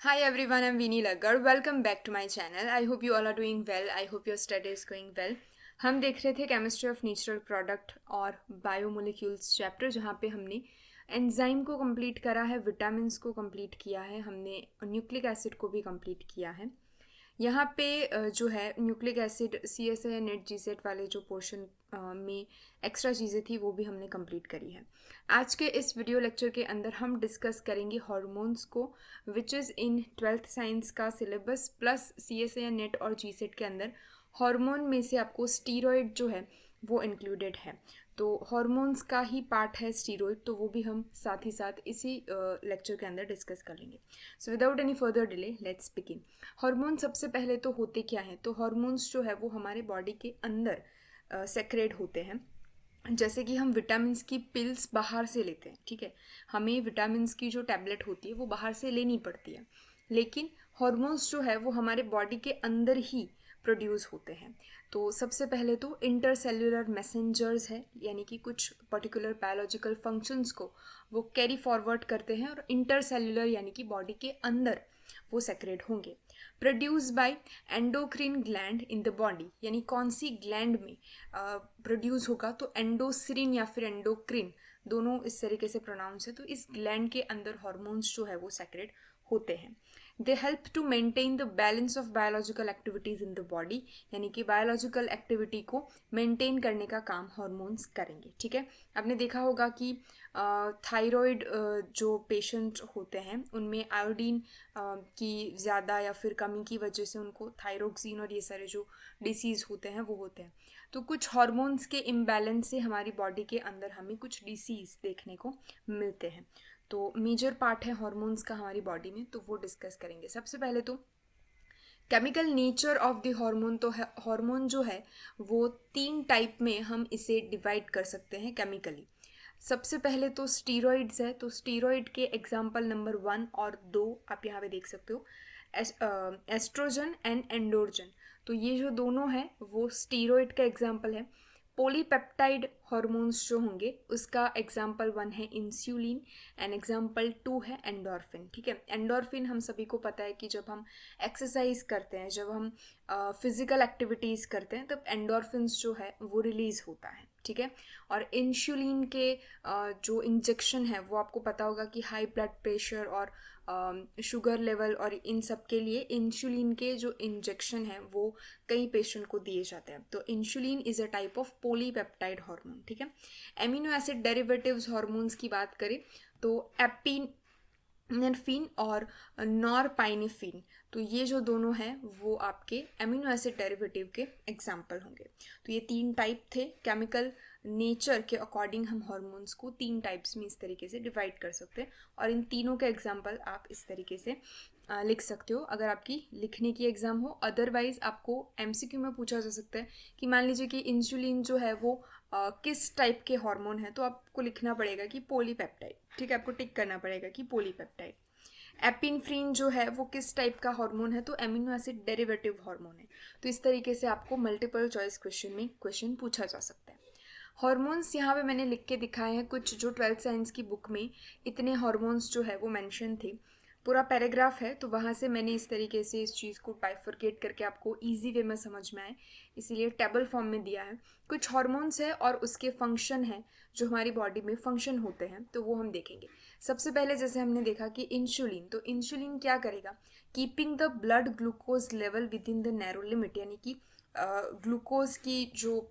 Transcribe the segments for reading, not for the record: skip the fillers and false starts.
Hi everyone, I'm Veeni Lagar. Welcome back to my channel. I hope you all are doing well. I hope your study is going well. हम देख रहे थे chemistry of natural product और biomolecules chapter, जहाँ पे हमने enzyme को complete करा है, विटामिन्स को कंप्लीट किया है, हमने न्यूक्लिक एसिड को भी कंप्लीट किया है। यहाँ पे जो है nucleic acid C S I net G set वाले जो पोर्शन में एक्स्ट्रा चीज़ें थी वो भी हमने कंप्लीट करी है। आज के इस वीडियो लेक्चर के अंदर हम डिस्कस करेंगे हार्मोन्स को, which is in twelfth science का syllabus plus C S I NET और जी सेट के अंदर हार्मोन में से आपको स्टीरॉयड जो है वो इंक्लूडेड है। तो हार्मोन्स का ही पार्ट है स्टीरॉयड, तो वो भी हम साथ ही साथ इसी लेक्चर के अंदर डिस्कस कर लेंगे। So without any further delay let's begin. Hormone सबसे पहले तो होते क्या हैं? तो हार्मोन्स जो है वो हमारे बॉडी के अंदर सेक्रेट होते हैं। जैसे कि हम विटामिन्स की पिल्स बाहर से लेते हैं, ठीक है, हमें विटामिन्स की जो टैबलेट होती है वो बाहर से लेनी पड़ती है, लेकिन हार्मोन्स जो है वो हमारे बॉडी के अंदर ही प्रोड्यूस होते हैं। तो सबसे पहले तो इंटरसेल्युलर मैसेंजर्स है, यानी कि कुछ पर्टिकुलर बायोलॉजिकल फंक्शंस को वो कैरी फॉरवर्ड करते हैं और इंटरसेल्युलर यानी कि बॉडी के अंदर वो सेक्रेट होंगे। Produce by endocrine gland in the body, यानी कौन सी ग्लैंड में प्रोड्यूस होगा? तो एंडोसिन या फिर एंडोक्रिन, दोनों इस तरीके से प्रोनाउंस है। तो इस ग्लैंड के अंदर हॉर्मोन्स जो है वो सेक्रेट होते हैं। They help to maintain the balance of biological activities in the body, यानी कि बायोलॉजिकल एक्टिविटी को मेंटेन करने का काम हॉर्मोन्स करेंगे, ठीक है। आपने देखा होगा कि थायराइड जो पेशेंट होते हैं उनमें आयोडीन की ज़्यादा या फिर कमी की वजह से उनको थायरोक्सिन और ये सारे जो डिसीज़ होते हैं वो होते हैं। तो कुछ हार्मोन्स के इम्बैलेंस से हमारी बॉडी के अंदर हमें कुछ डिसीज़ देखने को मिलते हैं। तो मेजर पार्ट है हार्मोन्स का हमारी बॉडी में, तो वो डिस्कस करेंगे। सबसे पहले तो chemical nature of the hormone. तो हार्मोन जो है वो 3 टाइप में हम इसे डिवाइड कर सकते हैं केमिकली। सबसे पहले तो स्टीरॉइड्स है। तो स्टीरॉइड के एग्जाम्पल नंबर 1 और 2 आप यहाँ पे देख सकते हो, एस्ट्रोजन एंड एंडोर्जन। तो ये जो दोनों हैं वो स्टीरॉइड का एग्जाम्पल है। पॉलीपेप्टाइड हार्मोन्स जो होंगे उसका एग्जाम्पल 1 है इंसुलिन एंड एग्जाम्पल 2 है एंडोर्फिन, ठीक है। एंडोर्फिन हम सभी को पता है कि जब हम एक्सरसाइज करते हैं, जब हम फिजिकल एक्टिविटीज़ करते हैं, तब एंडोर्फिन्स जो है वो रिलीज़ होता है, ठीक है। और इंसुलिन के जो इंजेक्शन है वो आपको पता होगा कि हाई ब्लड प्रेशर और शुगर लेवल और इन सब के लिए इंसुलिन के जो इंजेक्शन है वो कई पेशेंट को दिए जाते हैं। तो insulin is a type of polypeptide hormone, ठीक है। एमिनो एसिड डेरिवेटिव्स हार्मोन्स की बात करें तो एपिनेफ्रिन और नॉरपाइनेफ्रिन, तो ये जो दोनों हैं वो आपके एमिनो एसिड डेरिवेटिव के एग्जाम्पल होंगे। तो ये 3 टाइप थे। केमिकल नेचर के अकॉर्डिंग हम हार्मोन्स को 3 टाइप्स में इस तरीके से डिवाइड कर सकते हैं, और इन तीनों के एग्जाम्पल आप इस तरीके से लिख सकते हो अगर आपकी लिखने की एग्ज़ाम हो। अदरवाइज आपको एमसीक्यू में पूछा जा सकता है कि मान लीजिए कि इंसुलिन जो है वो किस टाइप के हार्मोन है, तो आपको लिखना पड़ेगा कि पॉलीपेप्टाइड, ठीक है, आपको टिक करना पड़ेगा कि पॉलीपेप्टाइड। एपिनेफ्रिन जो है वो किस टाइप का हार्मोन है, तो एमिनो एसिड डेरिवेटिव हार्मोन है। तो इस तरीके से आपको मल्टीपल चॉइस क्वेश्चन में क्वेश्चन पूछा जा सकता है। हॉर्मोन्स यहाँ पे मैंने लिख के दिखाए हैं कुछ जो ट्वेल्थ साइंस की बुक में इतने हॉर्मोन्स जो है वो मेंशन थे। पूरा पैराग्राफ है, तो वहाँ से मैंने इस तरीके से इस चीज़ को बाइफरकेट करके आपको इजी वे में समझ में आए इसीलिए टेबल फॉर्म में दिया है। कुछ हॉर्मोन्स है और उसके फंक्शन है जो हमारी बॉडी में फंक्शन होते हैं, तो वो हम देखेंगे। सबसे पहले जैसे हमने देखा कि इंसुलिन, तो इंसुलिन क्या करेगा? Keeping the blood glucose level with in the narrow limit, यानी कि ग्लूकोज की जो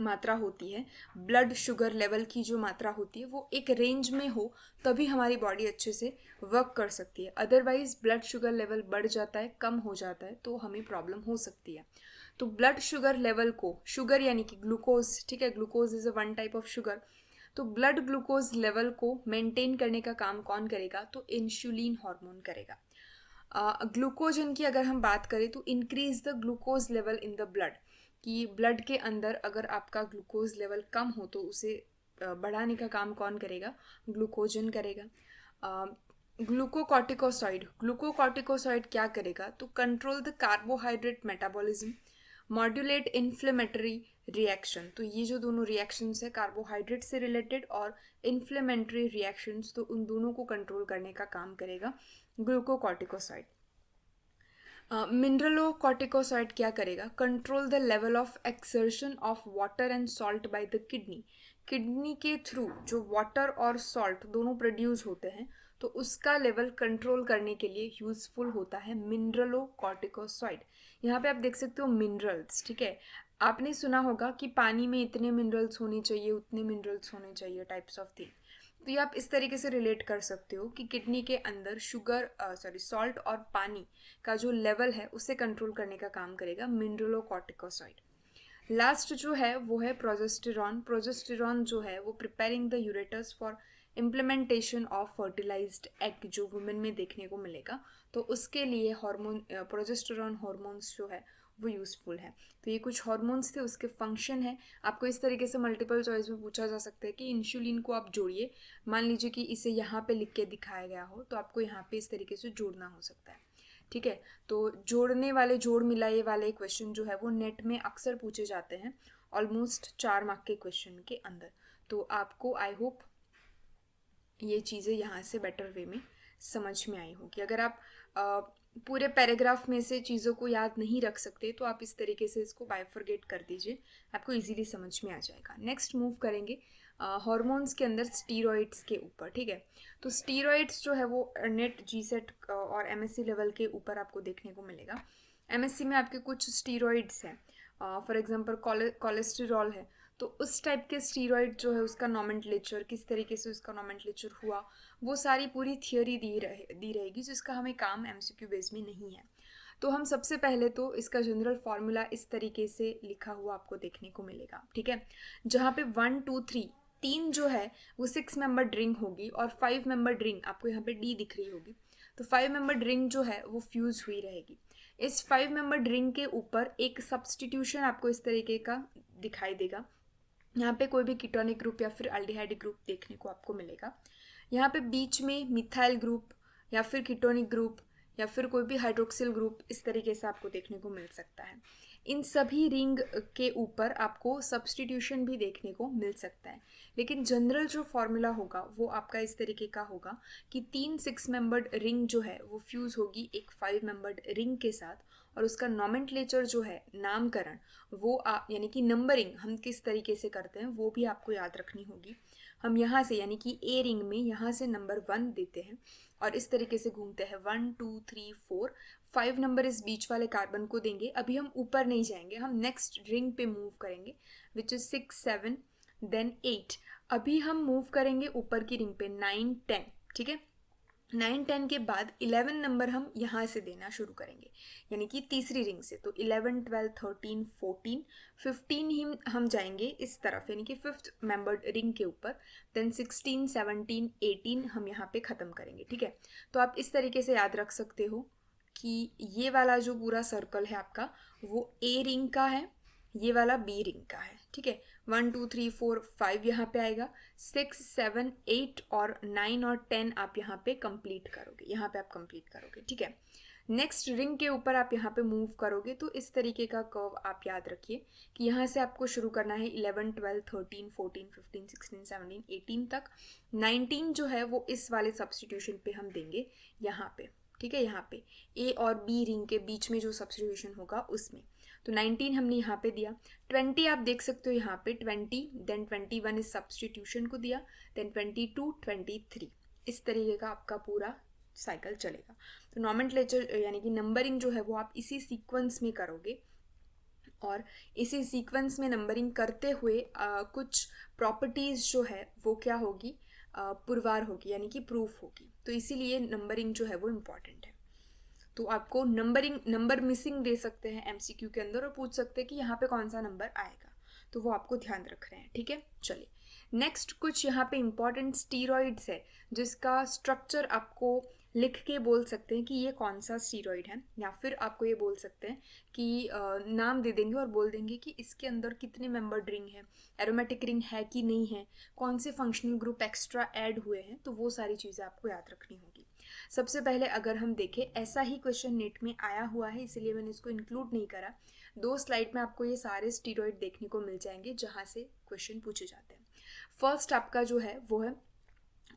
मात्रा होती है, ब्लड शुगर लेवल की जो मात्रा होती है वो एक रेंज में हो तभी हमारी बॉडी अच्छे से वर्क कर सकती है। अदरवाइज ब्लड शुगर लेवल बढ़ जाता है, कम हो जाता है, तो हमें प्रॉब्लम हो सकती है। तो ब्लड शुगर लेवल को, शुगर यानी कि ग्लूकोज, ठीक है, glucose is a one type of sugar. तो ब्लड ग्लूकोज लेवल को मेंटेन करने का काम कौन करेगा? तो इंसुलिन हार्मोन करेगा। ग्लूकोजन की अगर हम बात करें तो increase the glucose level in the blood, कि ब्लड के अंदर अगर आपका ग्लूकोज लेवल कम हो तो उसे बढ़ाने का काम कौन करेगा? ग्लूकोजन करेगा। ग्लूकोकॉर्टिकोसाइड, ग्लूकोकॉर्टिकोसाइड क्या करेगा? तो control the carbohydrate metabolism, modulate inflammatory reaction. तो ये जो दोनों रिएक्शंस है कार्बोहाइड्रेट से रिलेटेड और इन्फ्लेमेटरी रिएक्शंस, तो उन दोनों को कंट्रोल करने का काम करेगा ग्लूकोकॉर्टिकोसाइड। मिनरलोकॉर्टिकोसाइड क्या करेगा? Control the level of exertion of water and salt by the kidney. Kidney के थ्रू जो वाटर और सॉल्ट दोनों प्रोड्यूस होते हैं, तो उसका लेवल कंट्रोल करने के लिए यूजफुल होता है मिनरलोकॉर्टिकोसाइड। यहाँ पे आप देख सकते हो मिनरल्स, ठीक है। आपने सुना होगा कि पानी में इतने मिनरल्स होने चाहिए, उतने मिनरल्स होने चाहिए, टाइप्स ऑफ थिंग। तो ये आप इस तरीके से रिलेट कर सकते हो कि किडनी के अंदर सॉल्ट और पानी का जो लेवल है उसे कंट्रोल करने का काम करेगा मिनरलोकॉर्टिकोसाइड। लास्ट जो है वो है प्रोजेस्टेरॉन। प्रोजेस्टेरॉन जो है वो प्रिपेयरिंग द यूरेटस for implementation of fertilised egg, जो वुमेन में देखने को मिलेगा। तो उसके लिए हार्मोन प्रोजेस्टेरॉन हार्मोन्स जो है वो यूज़फुल है। तो ये कुछ हार्मोन्स थे, उसके फंक्शन है। आपको इस तरीके से मल्टीपल चॉइस में पूछा जा सकता है कि इंसुलिन को आप जोड़िए। मान लीजिए कि इसे यहाँ पे लिख के दिखाया गया हो, तो आपको यहाँ पे इस तरीके से जोड़ना हो सकता है, ठीक है। तो जोड़ने वाले, जोड़ मिलाए वाले क्वेश्चन जो है वो नेट में अक्सर पूछे जाते हैं, ऑलमोस्ट 4 मार्क के क्वेश्चन के अंदर। तो आपको आई होप ये चीज़ें यहाँ से बेटर वे में समझ में आई होगी। अगर आप पूरे पैराग्राफ में से चीज़ों को याद नहीं रख सकते तो आप इस तरीके से इसको बाइफरगेट कर दीजिए, आपको इजीली समझ में आ जाएगा। नेक्स्ट मूव करेंगे हार्मोन्स के अंदर स्टीरॉइड्स के ऊपर, ठीक है। तो स्टीरॉइड्स जो है वो नेट जीसेट और एमएससी लेवल के ऊपर आपको देखने को मिलेगा। एमएससी में आपके कुछ स्टीरॉइड्स हैं, फॉर एग्जांपल कोलेस्टेरॉल है। तो उस टाइप के स्टीरॉइड जो है उसका नॉमेनक्लेचर, किस तरीके से उसका नॉमेनक्लेचर हुआ, वो सारी पूरी थियोरी दी रहेगी, जिसका हमें काम एमसीक्यू बेस में नहीं है। तो हम सबसे पहले तो इसका जनरल फार्मूला इस तरीके से लिखा हुआ आपको देखने को मिलेगा, ठीक है। जहाँ पे 1 2 3 तीन जो है वो 6 मेंबर ड्रिंक होगी और 5 मेंबर ड्रिंक आपको यहाँ पे डी दिख रही होगी। तो 5 मेंबर ड्रिंक जो है वो फ्यूज हुई रहेगी। इस 5 मेंबर ड्रिंक के ऊपर एक सब्सटीट्यूशन आपको इस तरीके का दिखाई देगा। यहाँ पे कोई भी कीटोनिक ग्रुप या फिर अल्डिहाइड ग्रुप देखने को आपको मिलेगा। यहाँ पे बीच में मिथाइल ग्रुप या फिर कीटोनिक ग्रुप या फिर कोई भी हाइड्रोक्सिल ग्रुप इस तरीके से आपको देखने को मिल सकता है। इन सभी रिंग के ऊपर आपको सब्सटीट्यूशन भी देखने को मिल सकता है, लेकिन जनरल जो फॉर्मूला होगा वो आपका इस तरीके का होगा कि 3 6 मेंबर्ड रिंग जो है वो फ्यूज़ होगी एक 5 मेंबर्ड रिंग के साथ, और उसका नॉमेनक्लेचर जो है, नामकरण, वो आप यानी कि नंबरिंग हम किस तरीके से करते हैं वो भी आपको याद रखनी होगी। हम यहाँ से यानी कि ए रिंग में यहाँ से नंबर 1 देते हैं और इस तरीके से घूमते हैं 1 2 3 4 5 नंबर इस बीच वाले कार्बन को देंगे। अभी हम ऊपर नहीं जाएंगे, हम नेक्स्ट रिंग पे मूव करेंगे विच इज 6 7 देन 8। अभी हम मूव करेंगे ऊपर की रिंग पे 9 10, ठीक है। 9 10 के बाद 11 नंबर हम यहाँ से देना शुरू करेंगे, यानी कि तीसरी रिंग से। तो 11 12 13 14 15 ही हम जाएंगे इस तरफ, यानी कि 5th मेंबर रिंग के ऊपर। देन 16 17 18 हम यहाँ पे ख़त्म करेंगे, ठीक है। तो आप इस तरीके से याद रख सकते हो कि ये वाला जो पूरा सर्कल है आपका वो ए रिंग का है, ये वाला बी रिंग का है, ठीक है। 1 2 3 4 5 यहाँ पे आएगा, 6 7 8 और 9 और 10 आप यहाँ पे कंप्लीट करोगे, यहाँ पे आप कंप्लीट करोगे, ठीक है। नेक्स्ट रिंग के ऊपर आप यहाँ पे मूव करोगे तो इस तरीके का कर्व आप याद रखिए कि यहाँ से आपको शुरू करना है 11 12 13 14 15 16 17 18 तक। 19 जो है वो इस वाले सब्सटीट्यूशन पे हम देंगे यहाँ पे, ठीक है। यहाँ पे ए और बी रिंग के बीच में जो सब्सटीट्यूशन होगा उसमें, तो 19 हमने यहाँ पे दिया। 20 आप देख सकते हो यहाँ पे 20, देन 21 इस सब्सटीट्यूशन को दिया, देन 22 23, इस तरीके का आपका पूरा साइकिल चलेगा। तो नॉमेनक्लेचर यानी कि नंबरिंग जो है वो आप इसी सीक्वेंस में करोगे, और इसी सीक्वेंस में नंबरिंग करते हुए कुछ प्रॉपर्टीज़ जो है वो क्या होगी, पुरवार होगी, यानी कि प्रूफ होगी। तो इसीलिए नंबरिंग जो है वो इम्पॉर्टेंट है। तो आपको नंबर मिसिंग दे सकते हैं एमसीक्यू के अंदर और पूछ सकते हैं कि यहाँ पे कौन सा नंबर आएगा, तो वो आपको ध्यान रख रहे हैं, ठीक है। चलिए नेक्स्ट कुछ यहाँ पे इंपॉर्टेंट स्टीरॉइड्स है जिसका स्ट्रक्चर आपको लिख के बोल सकते हैं कि ये कौन सा स्टीरॉइड है, या फिर आपको ये बोल सकते हैं कि नाम दे देंगे और बोल देंगे कि इसके अंदर कितने मेंबर्ड रिंग है, एरोमेटिक रिंग है कि नहीं है, कौन से फंक्शनल ग्रुप एक्स्ट्रा ऐड हुए हैं, तो वो सारी चीज़ें आपको याद रखनी होगी। सबसे पहले अगर हम देखें, ऐसा ही क्वेश्चन नेट में आया हुआ है इसलिए मैंने इसको इंक्लूड नहीं करा। 2 स्लाइड में आपको ये सारे स्टीरॉइड देखने को मिल जाएंगे जहाँ से क्वेश्चन पूछे जाते हैं। फर्स्ट आपका जो है वो है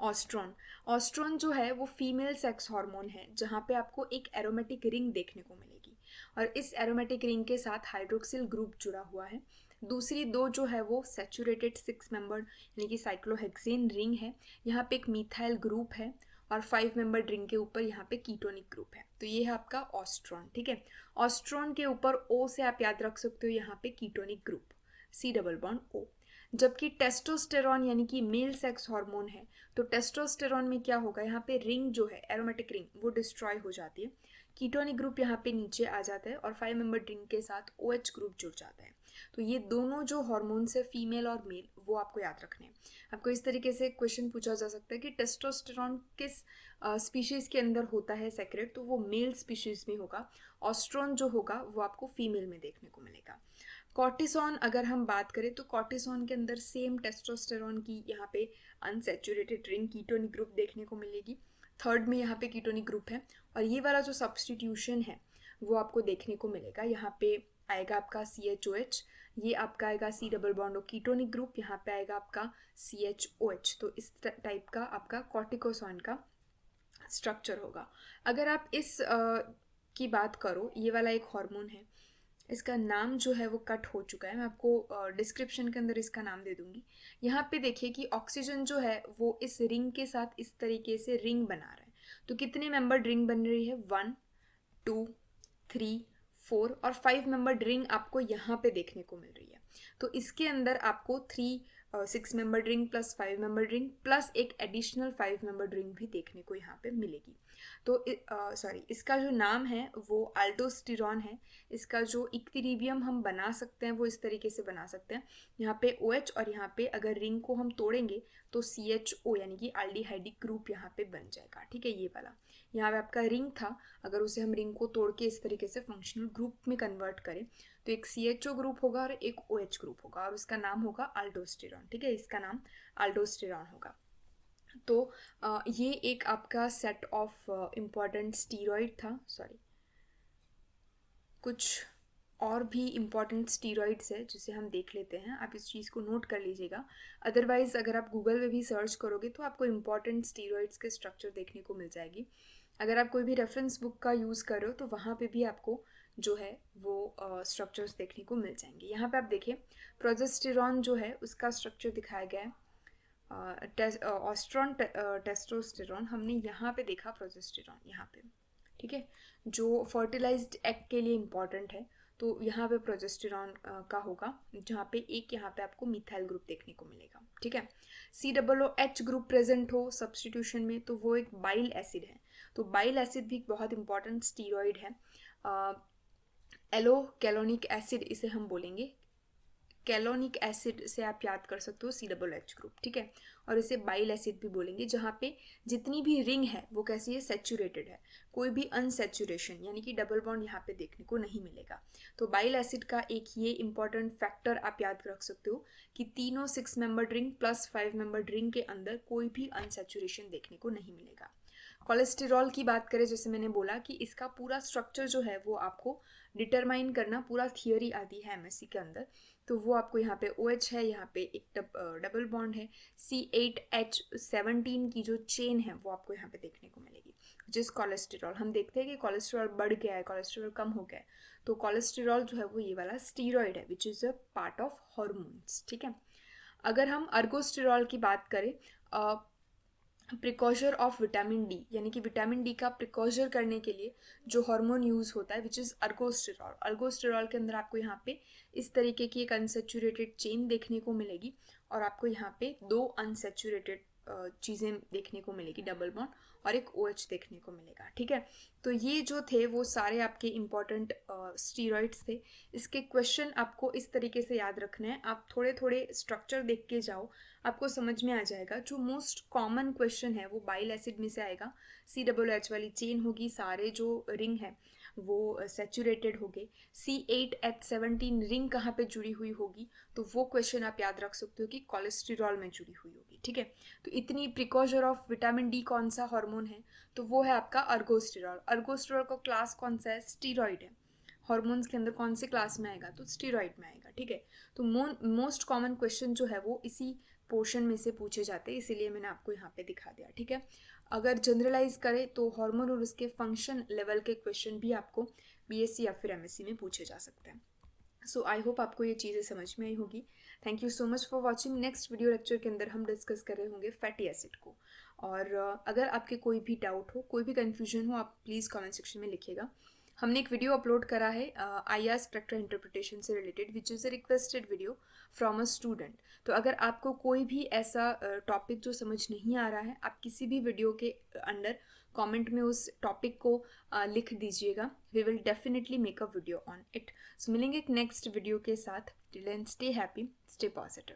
ऑस्ट्रॉन। ऑस्ट्रॉन जो है वो फीमेल सेक्स हार्मोन है, जहाँ पे आपको एक एरोमेटिक रिंग देखने को मिलेगी और इस एरोमेटिक रिंग के साथ हाइड्रोक्सिल ग्रुप जुड़ा हुआ है। दूसरी दो जो है वो सेचुरेटेड 6 मेंबर्ड यानी कि साइक्लोहेक्सेन रिंग है, यहाँ पे एक मिथाइल ग्रुप है और 5 मेंबर्ड रिंग के ऊपर यहाँ पे कीटोनिक ग्रुप है। तो ये है आपका ऑस्ट्रॉन, ठीक है। ऑस्ट्रॉन के ऊपर ओ से आप याद रख सकते हो यहाँ पे ketonic group, C double bond O। जबकि टेस्टोस्टेरॉन यानी कि मेल सेक्स हार्मोन है, तो टेस्टोस्टेरॉन में क्या होगा, यहाँ पे रिंग जो है एरोमेटिक रिंग वो डिस्ट्रॉय हो जाती है, कीटोनिक ग्रुप यहाँ पे नीचे आ जाता है और 5 मेंबर रिंग के साथ OH ग्रुप जुड़ जाता है। तो ये दोनों जो हार्मोन्स है फीमेल और मेल, वो आपको याद रखने हैं। आपको इस तरीके से क्वेश्चन पूछा जा सकता है कि टेस्टोस्टेरॉन किस स्पीशीज़ के अंदर होता है सेक्रेट, तो वो मेल स्पीशीज़ में होगा। ऑस्ट्रॉन जो होगा वो आपको फीमेल में देखने को मिलेगा। कॉर्टिसोन अगर हम बात करें तो कॉर्टिसोन के अंदर सेम टेस्टोस्टेरॉन की यहाँ पे अनसेचुरेटेड रिंग कीटोनिक ग्रुप देखने को मिलेगी। थर्ड में यहाँ पे कीटोनिक ग्रुप है और ये वाला जो सब्सटीट्यूशन है वो आपको देखने को मिलेगा। यहाँ पे आएगा आपका CHOH, ये आपका आएगा C double bond O ketonic group, यहाँ पे आएगा आपका CHOH। तो इस टाइप का आपका कॉर्टिकोसॉन का स्ट्रक्चर होगा। अगर आप इस की बात करो, ये वाला एक हार्मोन है, इसका नाम जो है वो कट हो चुका है, मैं आपको डिस्क्रिप्शन के अंदर इसका नाम दे दूंगी। यहाँ पे देखिए कि ऑक्सीजन जो है वो इस रिंग के साथ इस तरीके से रिंग बना रहा है। तो कितने मेंबर रिंग बन रही है, 1 2 3 4 और 5 मेंबर रिंग आपको यहाँ पे देखने को मिल रही है। तो इसके अंदर आपको 6 member ring plus 5 member ring plus एक एडिशनल 5 मेंबर रिंग भी देखने को यहाँ पे मिलेगी। तो इसका जो नाम है वो अल्डोस्टेरॉन है। इसका जो इक्विलिब्रियम हम बना सकते हैं वो इस तरीके से बना सकते हैं, यहाँ पे OH और यहाँ पे अगर रिंग को हम तोड़ेंगे तो CHO यानी कि एल्डिहाइडिक ग्रुप यहाँ पे बन जाएगा, ठीक है। ये वाला यहाँ पे आपका रिंग था, अगर उसे हम रिंग को तोड़ के इस तरीके से फंक्शनल ग्रुप में कन्वर्ट करें तो एक CHO ग्रुप होगा और एक OH ग्रुप होगा और उसका नाम होगा अल्डोस्टेरॉन, ठीक है। इसका नाम अल्डोस्टेरॉन होगा। तो ये एक आपका सेट ऑफ इम्पॉर्टेंट स्टीरॉइड था, सॉरी कुछ और भी इम्पॉर्टेंट स्टीरॉइड्स है जिसे हम देख लेते हैं, आप इस चीज़ को नोट कर लीजिएगा। अदरवाइज़ अगर आप गूगल पे भी सर्च करोगे तो आपको इम्पॉर्टेंट स्टीरॉइड्स के स्ट्रक्चर देखने को मिल जाएगी। अगर आप कोई भी रेफरेंस बुक का यूज़ कर रहे हो तो वहाँ पे भी आपको जो है वो स्ट्रक्चर्स देखने को मिल जाएंगे। यहाँ पे आप देखिए प्रोजेस्टेरॉन जो है उसका स्ट्रक्चर दिखाया गया है। ऑस्ट्रॉन टेस्टोस्टेरॉन हमने यहाँ पे देखा, प्रोजेस्टेरॉन यहाँ पे, ठीक है, जो फर्टिलाइज्ड एग के लिए इम्पॉर्टेंट है। तो यहाँ पे प्रोजेस्टेरॉन का होगा, जहाँ पे एक यहाँ पे आपको मिथाइल ग्रुप देखने को मिलेगा, ठीक है। COOH ग्रुप प्रेजेंट हो सब्सटीट्यूशन में तो वो एक बाइल एसिड है। तो बाइल एसिड भी बहुत इंपॉर्टेंट स्टीरॉइड है। एलो कैलोनिक एसिड इसे हम बोलेंगे, कैलोनिक एसिड से आप याद कर सकते हो COOH ग्रुप, ठीक है। और इसे बाइल एसिड भी बोलेंगे, जहाँ पे जितनी भी रिंग है वो कैसी है, सेचुरेटेड है, कोई भी अनसेचुरेशन यानी कि डबल बॉन्ड यहाँ पे देखने को नहीं मिलेगा। तो बाइल एसिड का एक ये इंपॉर्टेंट फैक्टर आप याद रख सकते हो कि तीनों 6 member ring plus 5 member ring के अंदर कोई भी अनसेचुरेशन देखने को नहीं मिलेगा। कोलेस्टेरॉल की बात करें, जैसे मैंने बोला कि इसका पूरा स्ट्रक्चर जो है वो आपको डिटरमाइन करना, पूरा थियोरी आती है MSc के अंदर। तो वो आपको यहाँ पे OH है, यहाँ पे एक डबल बॉन्ड है, C8H17 की जो चेन है वो आपको यहाँ पे देखने को मिलेगी। जिस कोलेस्टेरॉल हम देखते हैं कि कोलेस्टेरॉल बढ़ गया है, कोलेस्टेरॉल कम हो गया है, तो कोलेस्टेरॉल जो है वो ये वाला स्टीरॉयड है which is a part of hormones, ठीक है। अगर हम अर्गोस्टेरॉल की बात करें, प्रिकॉशर ऑफ विटामिन डी यानी कि विटामिन डी का प्रिकॉशर करने के लिए जो हार्मोन यूज़ होता है विच इज़ अर्गोस्टेरॉल। अर्गोस्टेरॉल के अंदर आपको यहाँ पे इस तरीके की एक अनसेचुरेटेड चेन देखने को मिलेगी और आपको यहाँ पे 2 अनसेचुरेटेड चीज़ें देखने को मिलेगी, डबल बॉन्ड और एक OH देखने को मिलेगा, ठीक है। तो ये जो थे वो सारे आपके इम्पॉर्टेंट स्टीरॉइड्स थे। इसके क्वेश्चन आपको इस तरीके से याद रखना है, आप थोड़े थोड़े स्ट्रक्चर देख के जाओ, आपको समझ में आ जाएगा। जो मोस्ट कॉमन क्वेश्चन है वो बाइल एसिड में से आएगा, COOH वाली चेन होगी, सारे जो रिंग है वो सेचुरेटेड हो गए, C8H17 रिंग कहाँ पे जुड़ी हुई होगी, तो वो क्वेश्चन आप याद रख सकते हो कि कोलेस्टेरॉल में जुड़ी हुई होगी, ठीक है। तो इतनी प्रिकॉशर ऑफ विटामिन डी कौन सा हार्मोन है, तो वो है आपका अर्गोस्टेरॉल। अर्गोस्टेरॉल का क्लास कौन सा है, स्टीरॉइड है। हार्मोन्स के अंदर कौन से क्लास में आएगा, तो स्टीरॉइड में आएगा, ठीक है। तो मोस्ट कॉमन क्वेश्चन जो है वो इसी पोर्शन में से पूछे जाते हैं, इसीलिए मैंने आपको यहाँ पे दिखा दिया, ठीक है। अगर जनरलाइज करें तो हार्मोन और उसके फंक्शन लेवल के क्वेश्चन भी आपको बीएससी या फिर एमएससी में पूछे जा सकते हैं। सो आई होप आपको ये चीज़ें समझ में आई होगी। Thank you so much for watching. Next video lecture के अंदर हम डिस्कस कर रहे होंगे फैटी एसिड को। और अगर आपके कोई भी डाउट हो, कोई भी कन्फ्यूजन हो, आप प्लीज़ कमेंट सेक्शन में लिखिएगा। हमने एक वीडियो अपलोड करा है IR स्पेक्ट्रा इंटरप्रिटेशन से related, which is a requested video from a student. तो अगर आपको कोई भी ऐसा टॉपिक जो समझ नहीं आ रहा है, आप किसी भी वीडियो के अंडर कमेंट में उस टॉपिक को लिख दीजिएगा। We will definitely make a video on it. So मिलेंगे एक नेक्स्ट वीडियो के साथ। Till then stay happy, stay positive.